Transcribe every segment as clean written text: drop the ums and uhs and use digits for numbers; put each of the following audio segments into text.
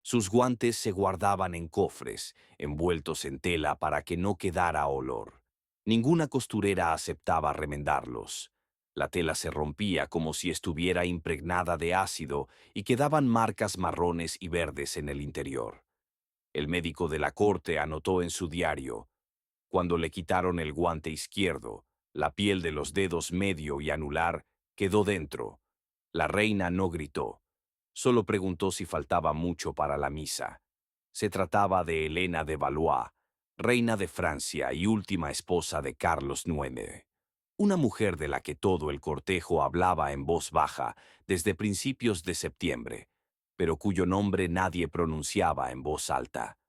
Sus guantes se guardaban en cofres, envueltos en tela para que no quedara olor. Ninguna costurera aceptaba remendarlos. La tela se rompía como si estuviera impregnada de ácido y quedaban marcas marrones y verdes en el interior. El médico de la corte anotó en su diario: cuando le quitaron el guante izquierdo, la piel de los dedos medio y anular quedó dentro. La reina no gritó. Solo preguntó si faltaba mucho para la misa. Se trataba de Helena de Valois, reina de Francia y última esposa de Carlos IX. Una mujer de la que todo el cortejo hablaba en voz baja desde principios de septiembre, pero cuyo nombre nadie pronunciaba en voz alta.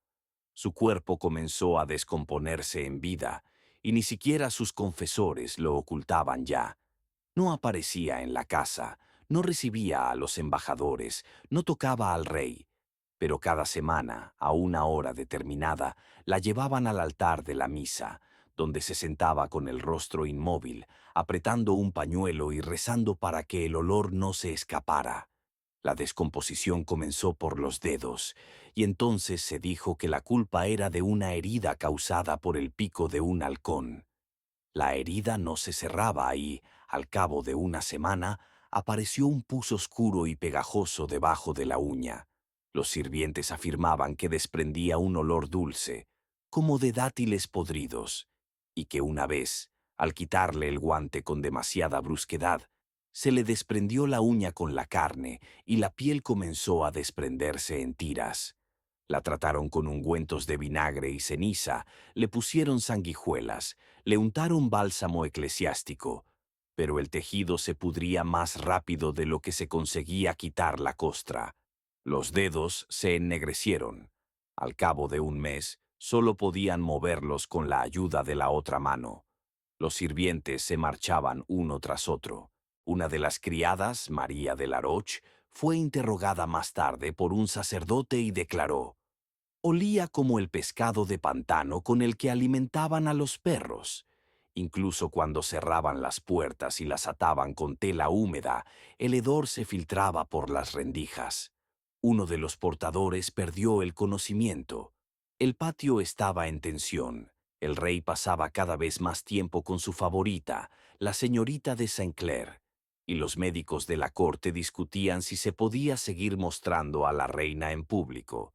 Su cuerpo comenzó a descomponerse en vida, y ni siquiera sus confesores lo ocultaban ya. No aparecía en la casa, no recibía a los embajadores, no tocaba al rey, pero cada semana, a una hora determinada, la llevaban al altar de la misa, donde se sentaba con el rostro inmóvil, apretando un pañuelo y rezando para que el olor no se escapara. La descomposición comenzó por los dedos, y entonces se dijo que la culpa era de una herida causada por el pico de un halcón. La herida no se cerraba y, al cabo de una semana, apareció un pus oscuro y pegajoso debajo de la uña. Los sirvientes afirmaban que desprendía un olor dulce, como de dátiles podridos, y que una vez, al quitarle el guante con demasiada brusquedad, se le desprendió la uña con la carne y la piel comenzó a desprenderse en tiras. La trataron con ungüentos de vinagre y ceniza, le pusieron sanguijuelas, le untaron bálsamo eclesiástico, pero el tejido se pudría más rápido de lo que se conseguía quitar la costra. Los dedos se ennegrecieron. Al cabo de un mes, solo podían moverlos con la ayuda de la otra mano. Los sirvientes se marchaban uno tras otro. Una de las criadas, María de Laroche, fue interrogada más tarde por un sacerdote y declaró: olía como el pescado de pantano con el que alimentaban a los perros. Incluso cuando cerraban las puertas y las ataban con tela húmeda, el hedor se filtraba por las rendijas. Uno de los portadores perdió el conocimiento. El patio estaba en tensión. El rey pasaba cada vez más tiempo con su favorita, la señorita de Saint-Clair, y los médicos de la corte discutían si se podía seguir mostrando a la reina en público.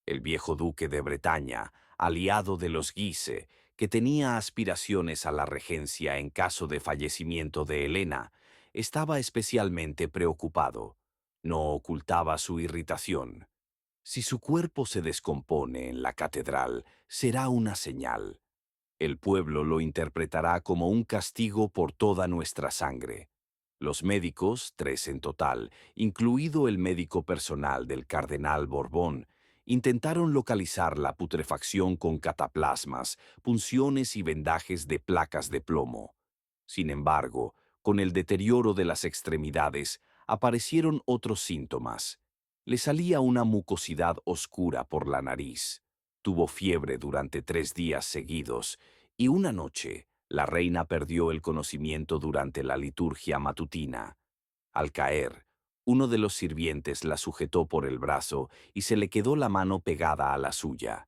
El viejo duque de Bretaña, aliado de los Guise, que tenía aspiraciones a la regencia en caso de fallecimiento de Helena, estaba especialmente preocupado. No ocultaba su irritación. Si su cuerpo se descompone en la catedral, será una señal. El pueblo lo interpretará como un castigo por toda nuestra sangre. Los médicos, 3 en total, incluido el médico personal del cardenal Borbón, intentaron localizar la putrefacción con cataplasmas, punciones y vendajes de placas de plomo. Sin embargo, con el deterioro de las extremidades, aparecieron otros síntomas. Le salía una mucosidad oscura por la nariz. Tuvo fiebre durante 3 días seguidos, y una noche, la reina perdió el conocimiento durante la liturgia matutina. Al caer, uno de los sirvientes la sujetó por el brazo y se le quedó la mano pegada a la suya.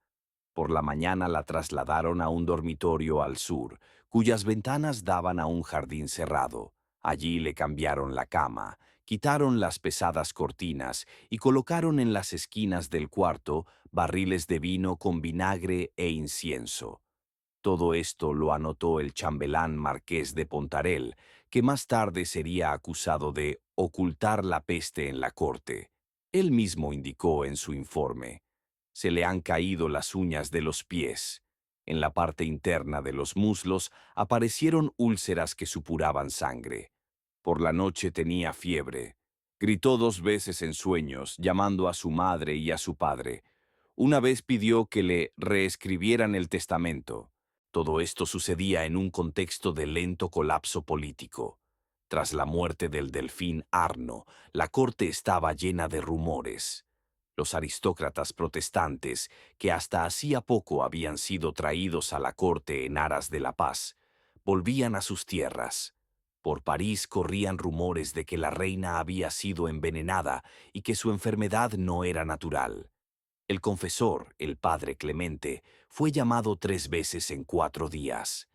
Por la mañana la trasladaron a un dormitorio al sur, cuyas ventanas daban a un jardín cerrado. Allí le cambiaron la cama, quitaron las pesadas cortinas y colocaron en las esquinas del cuarto barriles de vino con vinagre e incienso. Todo esto lo anotó el chambelán marqués de Pontarel, que más tarde sería acusado de ocultar la peste en la corte. Él mismo indicó en su informe: se le han caído las uñas de los pies. En la parte interna de los muslos aparecieron úlceras que supuraban sangre. Por la noche tenía fiebre. Gritó 2 veces en sueños, llamando a su madre y a su padre. Una vez pidió que le reescribieran el testamento. Todo esto sucedía en un contexto de lento colapso político. Tras la muerte del delfín Arno, la corte estaba llena de rumores. Los aristócratas protestantes, que hasta hacía poco habían sido traídos a la corte en aras de la paz, volvían a sus tierras. Por París corrían rumores de que la reina había sido envenenada y que su enfermedad no era natural. El confesor, el padre Clemente, fue llamado 3 veces en 4 días.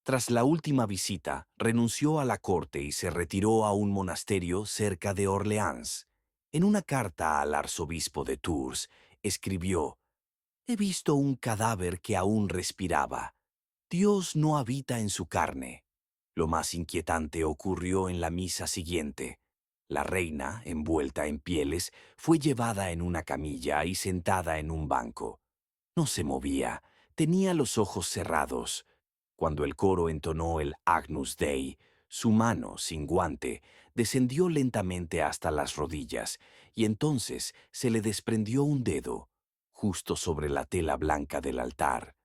Tras la última visita, renunció a la corte y se retiró a un monasterio cerca de Orleans. En una carta al arzobispo de Tours, escribió: «He visto un cadáver que aún respiraba. Dios no habita en su carne». Lo más inquietante ocurrió en la misa siguiente. La reina, envuelta en pieles, fue llevada en una camilla y sentada en un banco. No se movía, tenía los ojos cerrados. Cuando el coro entonó el Agnus Dei, su mano, sin guante, descendió lentamente hasta las rodillas, y entonces se le desprendió un dedo, justo sobre la tela blanca del altar.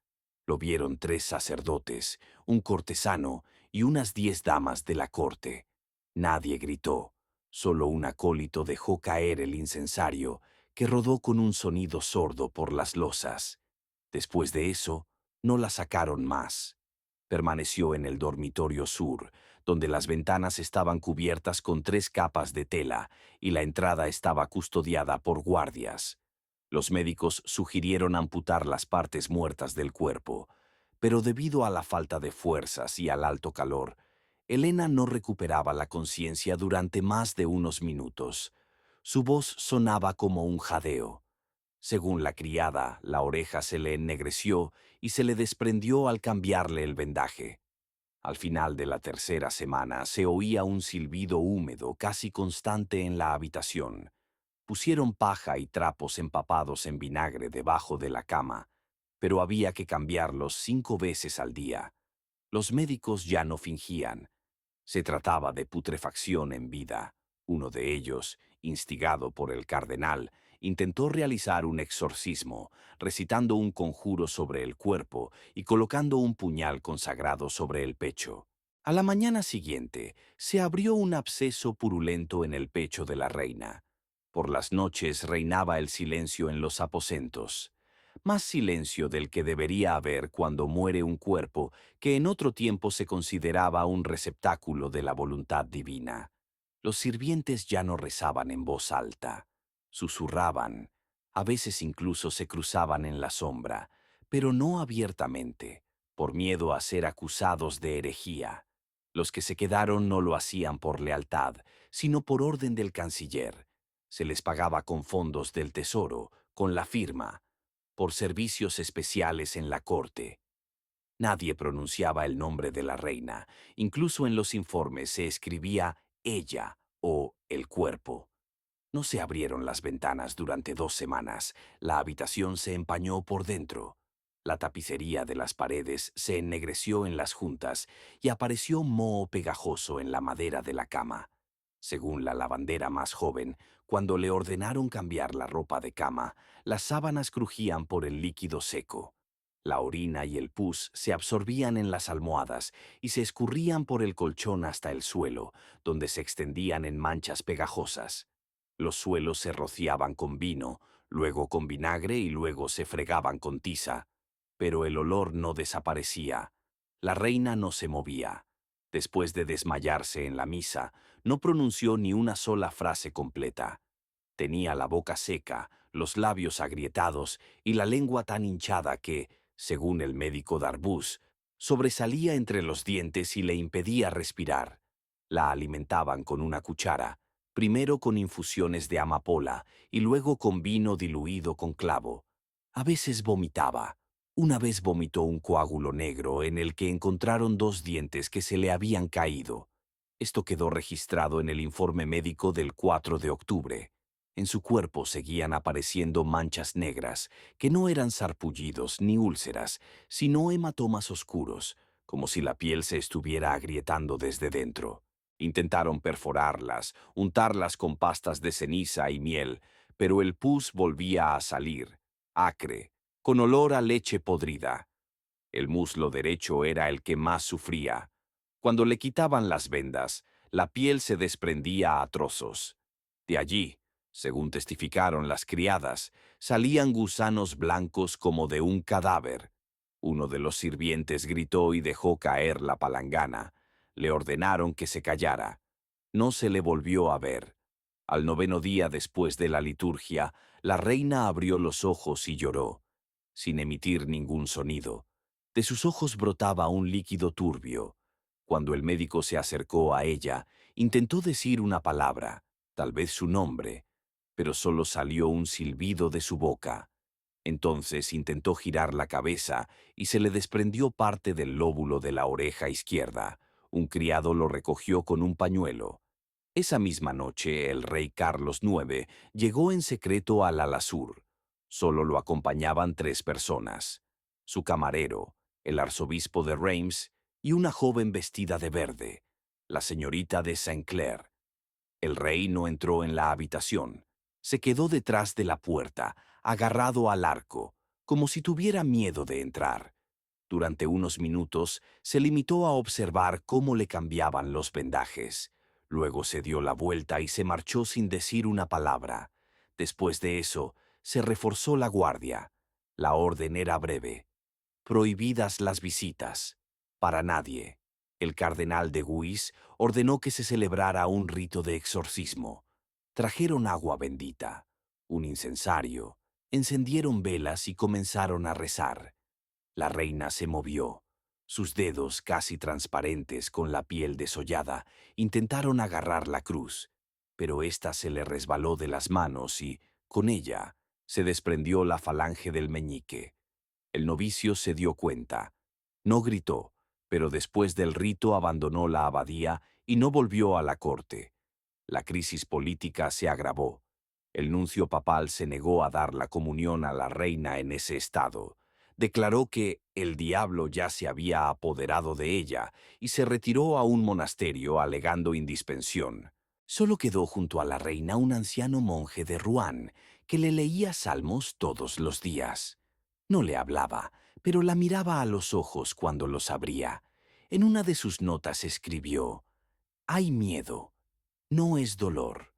Lo vieron 3 sacerdotes, un cortesano y unas 10 damas de la corte. Nadie gritó, solo un acólito dejó caer el incensario, que rodó con un sonido sordo por las losas. Después de eso, no la sacaron más. Permaneció en el dormitorio sur, donde las ventanas estaban cubiertas con 3 capas de tela y la entrada estaba custodiada por guardias. Los médicos sugirieron amputar las partes muertas del cuerpo, pero debido a la falta de fuerzas y al alto calor, Elena no recuperaba la conciencia durante más de unos minutos. Su voz sonaba como un jadeo. Según la criada, la oreja se le ennegreció y se le desprendió al cambiarle el vendaje. Al final de la tercera semana se oía un silbido húmedo casi constante en la habitación. Pusieron paja y trapos empapados en vinagre debajo de la cama, pero había que cambiarlos 5 veces al día. Los médicos ya no fingían. Se trataba de putrefacción en vida. Uno de ellos, instigado por el cardenal, intentó realizar un exorcismo, recitando un conjuro sobre el cuerpo y colocando un puñal consagrado sobre el pecho. A la mañana siguiente, se abrió un absceso purulento en el pecho de la reina. Por las noches reinaba el silencio en los aposentos. Más silencio del que debería haber cuando muere un cuerpo que en otro tiempo se consideraba un receptáculo de la voluntad divina. Los sirvientes ya no rezaban en voz alta, susurraban, a veces incluso se cruzaban en la sombra, pero no abiertamente, por miedo a ser acusados de herejía. Los que se quedaron no lo hacían por lealtad, sino por orden del canciller. Se les pagaba con fondos del tesoro, con la firma, por servicios especiales en la corte. Nadie pronunciaba el nombre de la reina, incluso en los informes se escribía ella o el cuerpo. No se abrieron las ventanas durante 2 semanas, la habitación se empañó por dentro. La tapicería de las paredes se ennegreció en las juntas y apareció moho pegajoso en la madera de la cama. Según la lavandera más joven, cuando le ordenaron cambiar la ropa de cama, las sábanas crujían por el líquido seco. La orina y el pus se absorbían en las almohadas y se escurrían por el colchón hasta el suelo, donde se extendían en manchas pegajosas. Los suelos se rociaban con vino, luego con vinagre y luego se fregaban con tiza. Pero el olor no desaparecía. La reina no se movía. Después de desmayarse en la misa, no pronunció ni una sola frase completa. Tenía la boca seca, los labios agrietados y la lengua tan hinchada que, según el médico Darbus, sobresalía entre los dientes y le impedía respirar. La alimentaban con una cuchara, primero con infusiones de amapola y luego con vino diluido con clavo. A veces vomitaba. Una vez vomitó un coágulo negro en el que encontraron 2 dientes que se le habían caído. Esto quedó registrado en el informe médico del 4 de octubre. En su cuerpo seguían apareciendo manchas negras, que no eran sarpullidos ni úlceras, sino hematomas oscuros, como si la piel se estuviera agrietando desde dentro. Intentaron perforarlas, untarlas con pastas de ceniza y miel, pero el pus volvía a salir, acre, con olor a leche podrida. El muslo derecho era el que más sufría. Cuando le quitaban las vendas, la piel se desprendía a trozos. De allí, según testificaron las criadas, salían gusanos blancos como de un cadáver. Uno de los sirvientes gritó y dejó caer la palangana. Le ordenaron que se callara. No se le volvió a ver. Al 9.º día después de la liturgia, La reina abrió los ojos y lloró, sin emitir ningún sonido. De sus ojos brotaba un líquido turbio. Cuando el médico se acercó a ella, intentó decir una palabra, tal vez su nombre, pero solo salió un silbido de su boca. Entonces intentó girar la cabeza y se le desprendió parte del lóbulo de la oreja izquierda. Un criado lo recogió con un pañuelo. Esa misma noche, el rey Carlos IX llegó en secreto al Al-Azur. Solo lo acompañaban 3 personas: su camarero, el arzobispo de Reims y una joven vestida de verde, la señorita de Saint-Clair. El rey no entró en la habitación. Se quedó detrás de la puerta, agarrado al arco, como si tuviera miedo de entrar. Durante unos minutos se limitó a observar cómo le cambiaban los vendajes. Luego se dio la vuelta y se marchó sin decir una palabra. Después de eso, se reforzó la guardia. La orden era breve: prohibidas las visitas. Para nadie. El cardenal de Guise ordenó que se celebrara un rito de exorcismo. Trajeron agua bendita, un incensario, encendieron velas y comenzaron a rezar. La reina se movió. Sus dedos, casi transparentes con la piel desollada, intentaron agarrar la cruz, pero ésta se le resbaló de las manos y, con ella, se desprendió la falange del meñique. El novicio se dio cuenta. No gritó, pero después del rito abandonó la abadía y no volvió a la corte. La crisis política se agravó. El nuncio papal se negó a dar la comunión a la reina en ese estado. Declaró que el diablo ya se había apoderado de ella y se retiró a un monasterio alegando indispensión. Solo quedó junto a la reina un anciano monje de Rouen que le leía salmos todos los días. No le hablaba, pero la miraba a los ojos cuando los abría. En una de sus notas escribió: «Hay miedo, no es dolor,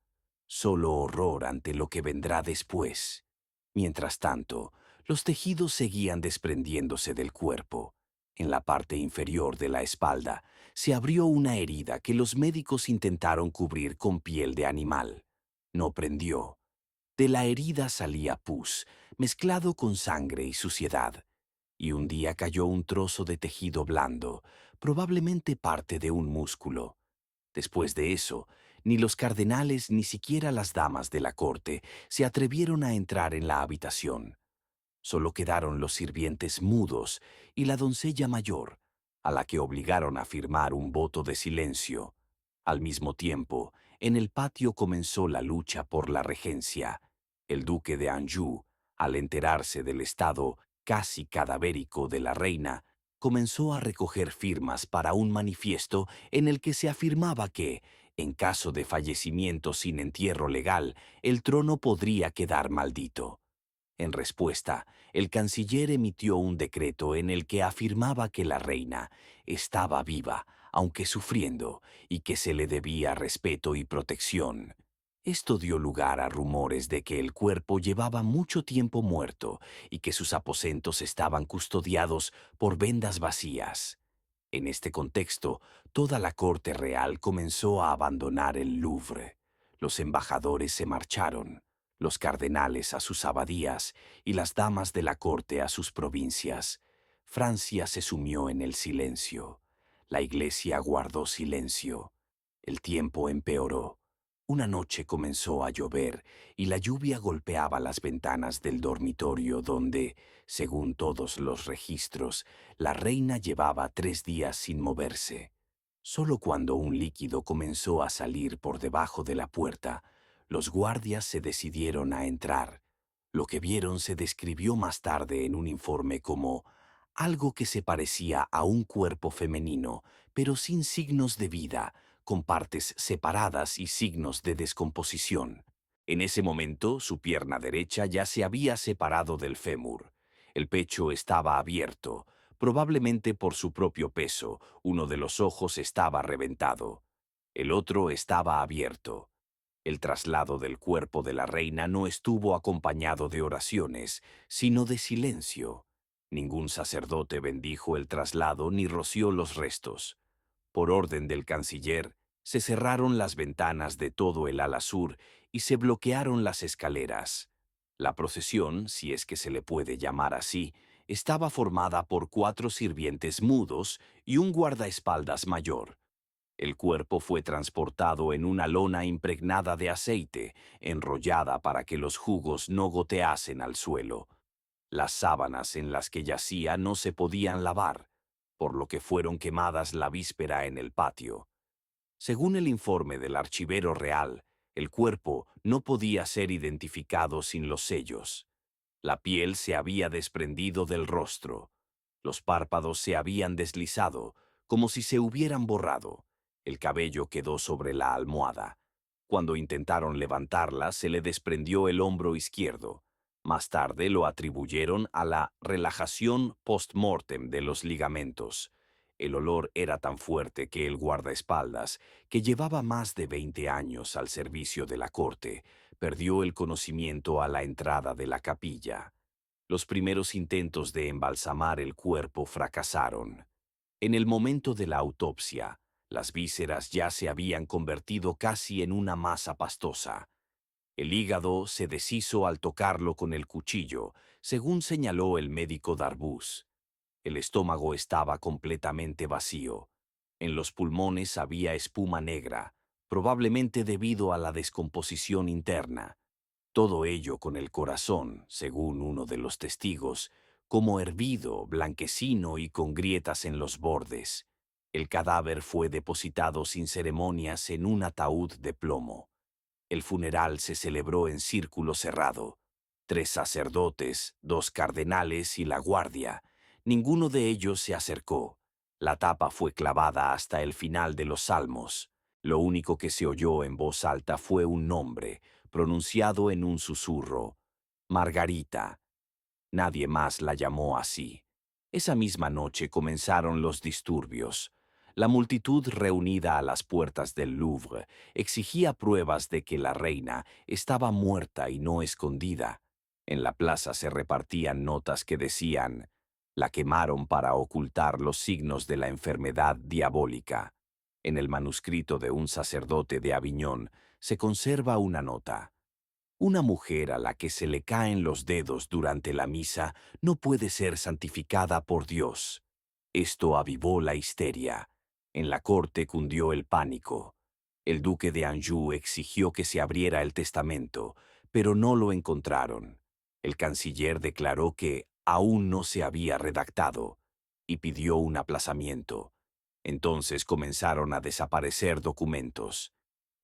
solo horror ante lo que vendrá después». Mientras tanto, los tejidos seguían desprendiéndose del cuerpo. En la parte inferior de la espalda se abrió una herida que los médicos intentaron cubrir con piel de animal. No prendió. De la herida salía pus, mezclado con sangre y suciedad. Y un día cayó un trozo de tejido blando, probablemente parte de un músculo. Después de eso, ni los cardenales ni siquiera las damas de la corte se atrevieron a entrar en la habitación. Solo quedaron los sirvientes mudos y la doncella mayor, a la que obligaron a firmar un voto de silencio. Al mismo tiempo, en el patio comenzó la lucha por la regencia. El duque de Anjou, al enterarse del estado casi cadavérico de la reina, comenzó a recoger firmas para un manifiesto en el que se afirmaba que, en caso de fallecimiento sin entierro legal, el trono podría quedar maldito. En respuesta, el canciller emitió un decreto en el que afirmaba que la reina estaba viva, aunque sufriendo, y que se le debía respeto y protección. Esto dio lugar a rumores de que el cuerpo llevaba mucho tiempo muerto y que sus aposentos estaban custodiados por vendas vacías. En este contexto, toda la corte real comenzó a abandonar el Louvre. Los embajadores se marcharon, los cardenales a sus abadías y las damas de la corte a sus provincias. Francia se sumió en el silencio. La iglesia guardó silencio. El tiempo empeoró. Una noche comenzó a llover y la lluvia golpeaba las ventanas del dormitorio donde, según todos los registros, la reina llevaba 3 días sin moverse. Solo cuando un líquido comenzó a salir por debajo de la puerta, los guardias se decidieron a entrar. Lo que vieron se describió más tarde en un informe como algo que se parecía a un cuerpo femenino, pero sin signos de vida, con partes separadas y signos de descomposición. En ese momento, su pierna derecha ya se había separado del fémur. El pecho estaba abierto, probablemente por su propio peso. Uno de los ojos estaba reventado. El otro estaba abierto. El traslado del cuerpo de la reina no estuvo acompañado de oraciones, sino de silencio. Ningún sacerdote bendijo el traslado ni roció los restos. Por orden del canciller, se cerraron las ventanas de todo el ala sur y se bloquearon las escaleras. La procesión, si es que se le puede llamar así, estaba formada por 4 sirvientes mudos y un guardaespaldas mayor. El cuerpo fue transportado en una lona impregnada de aceite, enrollada para que los jugos no goteasen al suelo. Las sábanas en las que yacía no se podían lavar, por lo que fueron quemadas la víspera en el patio. Según el informe del archivero real, el cuerpo no podía ser identificado sin los sellos. La piel se había desprendido del rostro. Los párpados se habían deslizado, como si se hubieran borrado. El cabello quedó sobre la almohada. Cuando intentaron levantarla, se le desprendió el hombro izquierdo. Más tarde lo atribuyeron a la relajación post-mortem de los ligamentos. El olor era tan fuerte que el guardaespaldas, que llevaba más de 20 años al servicio de la corte, perdió el conocimiento a la entrada de la capilla. Los primeros intentos de embalsamar el cuerpo fracasaron. En el momento de la autopsia, las vísceras ya se habían convertido casi en una masa pastosa. El hígado se deshizo al tocarlo con el cuchillo, según señaló el médico Darbus. El estómago estaba completamente vacío. En los pulmones había espuma negra, probablemente debido a la descomposición interna. Todo ello con el corazón, según uno de los testigos, como hervido, blanquecino y con grietas en los bordes. El cadáver fue depositado sin ceremonias en un ataúd de plomo. El funeral se celebró en círculo cerrado. 3 sacerdotes, 2 cardenales y la guardia. Ninguno de ellos se acercó. La tapa fue clavada hasta el final de los salmos. Lo único que se oyó en voz alta fue un nombre, pronunciado en un susurro: Margarita. Nadie más la llamó así. Esa misma noche comenzaron los disturbios. La multitud reunida a las puertas del Louvre exigía pruebas de que la reina estaba muerta y no escondida. En la plaza se repartían notas que decían: la quemaron para ocultar los signos de la enfermedad diabólica. En el manuscrito de un sacerdote de Aviñón se conserva una nota: una mujer a la que se le caen los dedos durante la misa no puede ser santificada por Dios. Esto avivó la histeria. En la corte cundió el pánico. El duque de Anjou exigió que se abriera el testamento, pero no lo encontraron. El canciller declaró que aún no se había redactado y pidió un aplazamiento. Entonces comenzaron a desaparecer documentos.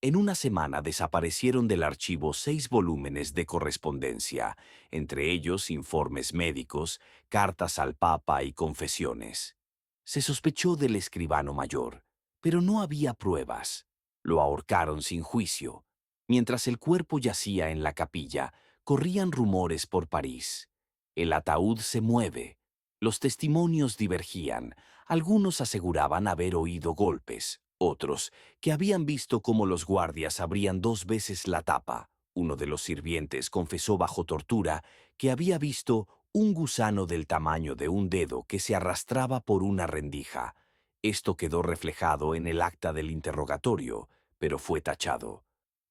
En una semana desaparecieron del archivo 6 volúmenes de correspondencia, entre ellos informes médicos, cartas al Papa y confesiones. Se sospechó del escribano mayor, pero no había pruebas. Lo ahorcaron sin juicio. Mientras el cuerpo yacía en la capilla, corrían rumores por París. El ataúd se mueve. Los testimonios divergían. Algunos aseguraban haber oído golpes, otros que habían visto cómo los guardias abrían 2 veces la tapa. Uno de los sirvientes confesó bajo tortura que había visto un gusano del tamaño de un dedo que se arrastraba por una rendija. Esto quedó reflejado en el acta del interrogatorio, pero fue tachado.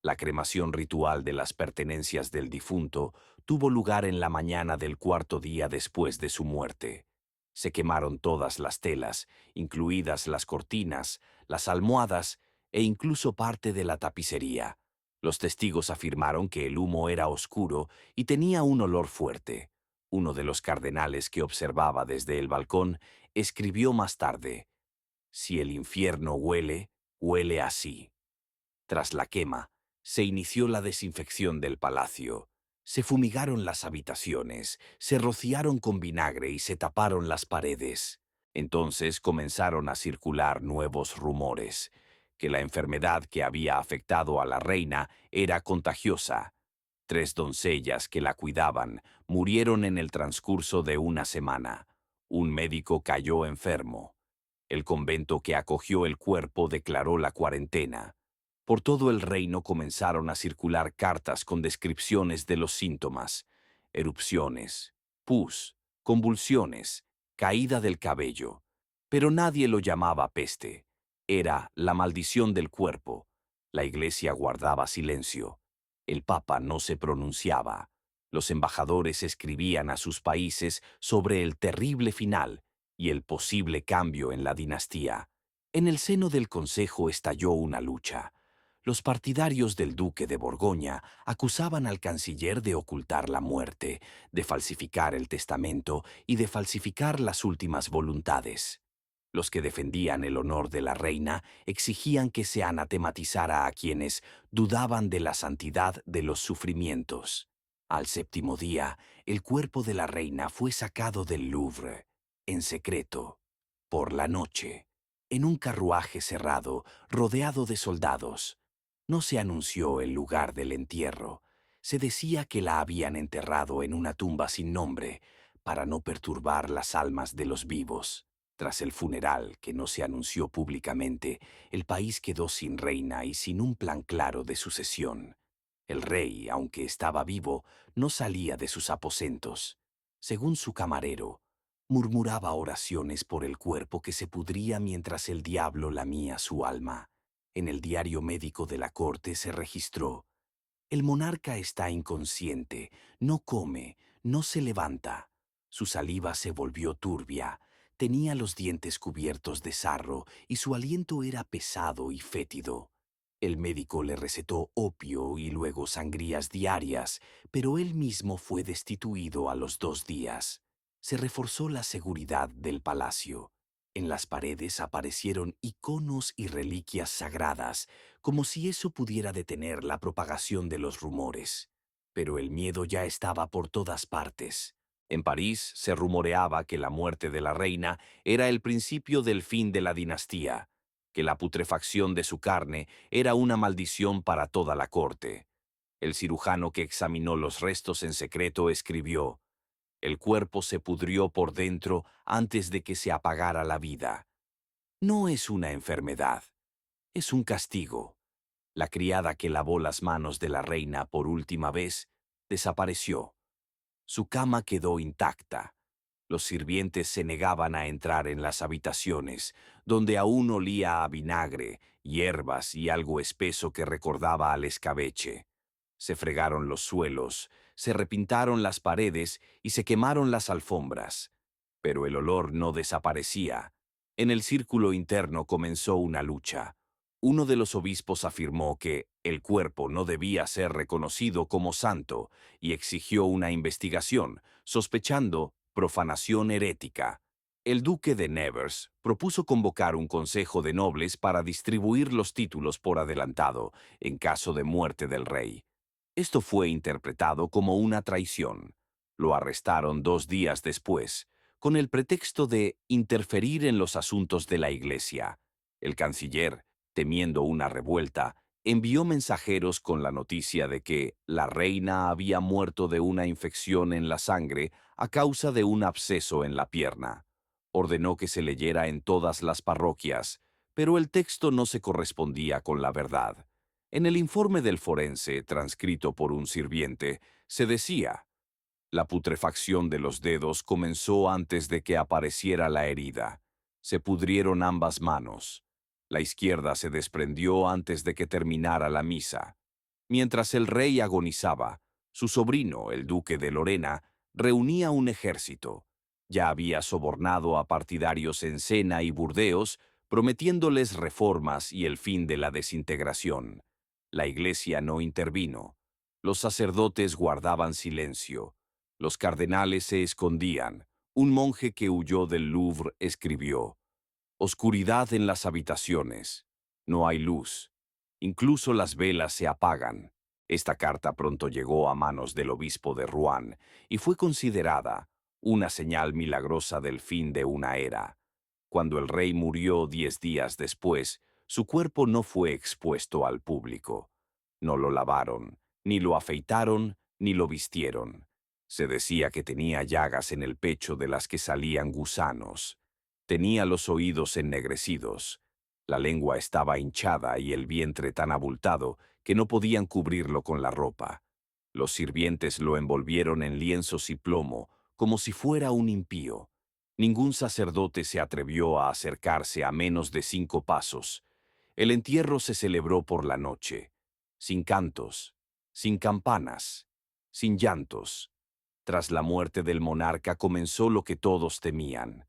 La cremación ritual de las pertenencias del difunto tuvo lugar en la mañana del 4.º día después de su muerte. Se quemaron todas las telas, incluidas las cortinas, las almohadas e incluso parte de la tapicería. Los testigos afirmaron que el humo era oscuro y tenía un olor fuerte. Uno de los cardenales que observaba desde el balcón escribió más tarde: «Si el infierno huele, huele así». Tras la quema, se inició la desinfección del palacio. Se fumigaron las habitaciones, se rociaron con vinagre y se taparon las paredes. Entonces comenzaron a circular nuevos rumores: que la enfermedad que había afectado a la reina era contagiosa. 3 doncellas que la cuidaban murieron en el transcurso de una semana. Un médico cayó enfermo. El convento que acogió el cuerpo declaró la cuarentena. Por todo el reino comenzaron a circular cartas con descripciones de los síntomas: erupciones, pus, convulsiones, caída del cabello. Pero nadie lo llamaba peste. Era la maldición del cuerpo. La iglesia guardaba silencio. El papa no se pronunciaba. Los embajadores escribían a sus países sobre el terrible final y el posible cambio en la dinastía. En el seno del Consejo estalló una lucha. Los partidarios del duque de Borgoña acusaban al canciller de ocultar la muerte, de falsificar el testamento y de falsificar las últimas voluntades. Los que defendían el honor de la reina exigían que se anatematizara a quienes dudaban de la santidad de los sufrimientos. Al séptimo día, el cuerpo de la reina fue sacado del Louvre, en secreto, por la noche, en un carruaje cerrado, rodeado de soldados. No se anunció el lugar del entierro. Se decía que la habían enterrado en una tumba sin nombre, para no perturbar las almas de los vivos. Tras el funeral, que no se anunció públicamente, el país quedó sin reina y sin un plan claro de sucesión. El rey, aunque estaba vivo, no salía de sus aposentos. Según su camarero, murmuraba oraciones por el cuerpo que se pudría mientras el diablo lamía su alma. En el diario médico de la corte se registró: el monarca está inconsciente, no come, no se levanta. Su saliva se volvió turbia, tenía los dientes cubiertos de sarro y su aliento era pesado y fétido. El médico le recetó opio y luego sangrías diarias, pero él mismo fue destituido a los 2 días. Se reforzó la seguridad del palacio. En las paredes aparecieron iconos y reliquias sagradas, como si eso pudiera detener la propagación de los rumores. Pero el miedo ya estaba por todas partes. En París se rumoreaba que la muerte de la reina era el principio del fin de la dinastía, que la putrefacción de su carne era una maldición para toda la corte. El cirujano que examinó los restos en secreto escribió: el cuerpo se pudrió por dentro antes de que se apagara la vida. No es una enfermedad, es un castigo. La criada que lavó las manos de la reina por última vez desapareció. Su cama quedó intacta. Los sirvientes se negaban a entrar en las habitaciones, donde aún olía a vinagre, hierbas y algo espeso que recordaba al escabeche. Se fregaron los suelos, se repintaron las paredes y se quemaron las alfombras. Pero el olor no desaparecía. En el círculo interno comenzó una lucha. Uno de los obispos afirmó que el cuerpo no debía ser reconocido como santo y exigió una investigación, sospechando profanación herética. El duque de Nevers propuso convocar un consejo de nobles para distribuir los títulos por adelantado en caso de muerte del rey. Esto fue interpretado como una traición. Lo arrestaron 2 días después, con el pretexto de interferir en los asuntos de la Iglesia. El canciller, temiendo una revuelta, envió mensajeros con la noticia de que la reina había muerto de una infección en la sangre a causa de un absceso en la pierna. Ordenó que se leyera en todas las parroquias, pero el texto no se correspondía con la verdad. En el informe del forense, transcrito por un sirviente, se decía: la putrefacción de los dedos comenzó antes de que apareciera la herida. Se pudrieron ambas manos. La izquierda se desprendió antes de que terminara la misa. Mientras el rey agonizaba, su sobrino, el duque de Lorena, reunía un ejército. Ya había sobornado a partidarios en Sena y Burdeos, prometiéndoles reformas y el fin de la desintegración. La iglesia no intervino. Los sacerdotes guardaban silencio. Los cardenales se escondían. Un monje que huyó del Louvre escribió: oscuridad en las habitaciones. No hay luz. Incluso las velas se apagan. Esta carta pronto llegó a manos del obispo de Rouen y fue considerada una señal milagrosa del fin de una era. Cuando el rey murió 10 días después, su cuerpo no fue expuesto al público. No lo lavaron, ni lo afeitaron, ni lo vistieron. Se decía que tenía llagas en el pecho de las que salían gusanos. Tenía los oídos ennegrecidos. La lengua estaba hinchada y el vientre tan abultado que no podían cubrirlo con la ropa. Los sirvientes lo envolvieron en lienzos y plomo, como si fuera un impío. Ningún sacerdote se atrevió a acercarse a menos de 5 pasos. El entierro se celebró por la noche, sin cantos, sin campanas. sin llantos. Tras la muerte del monarca comenzó lo que todos temían.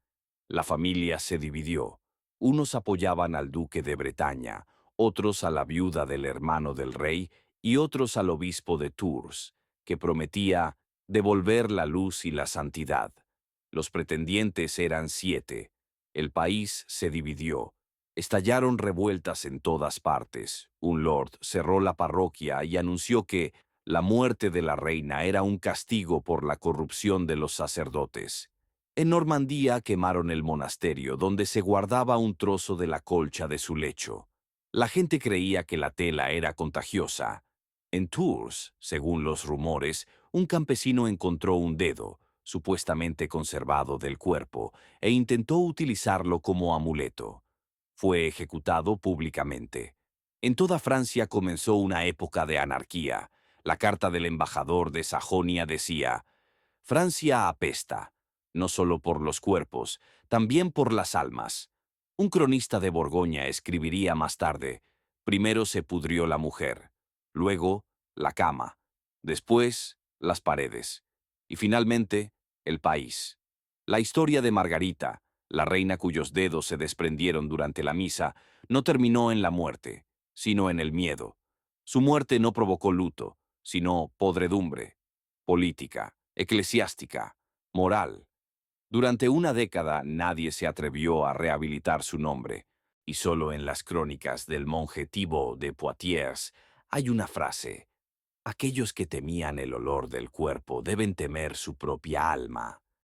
La familia se dividió. Unos apoyaban al duque de Bretaña, otros a la viuda del hermano del rey y otros al obispo de Tours, que prometía devolver la luz y la santidad. Los pretendientes eran 7. El país se dividió. Estallaron revueltas en todas partes. Un lord cerró la parroquia y anunció que la muerte de la reina era un castigo por la corrupción de los sacerdotes. En Normandía quemaron el monasterio donde se guardaba un trozo de la colcha de su lecho. La gente creía que la tela era contagiosa. En Tours, según los rumores, un campesino encontró un dedo, supuestamente conservado del cuerpo, e intentó utilizarlo como amuleto. Fue ejecutado públicamente. En toda Francia comenzó una época de anarquía. La carta del embajador de Sajonia decía: Francia apesta, no solo por los cuerpos, también por las almas. Un cronista de Borgoña escribiría más tarde: primero se pudrió la mujer, luego la cama, después las paredes, y finalmente el país. La historia de Margarita, la reina cuyos dedos se desprendieron durante la misa, no terminó en la muerte, sino en el miedo. Su muerte no provocó luto, sino podredumbre, política, eclesiástica, moral. Durante una década nadie se atrevió a rehabilitar su nombre, y solo en las crónicas del monje Thibaut de Poitiers hay una frase: aquellos que temían el olor del cuerpo deben temer su propia alma.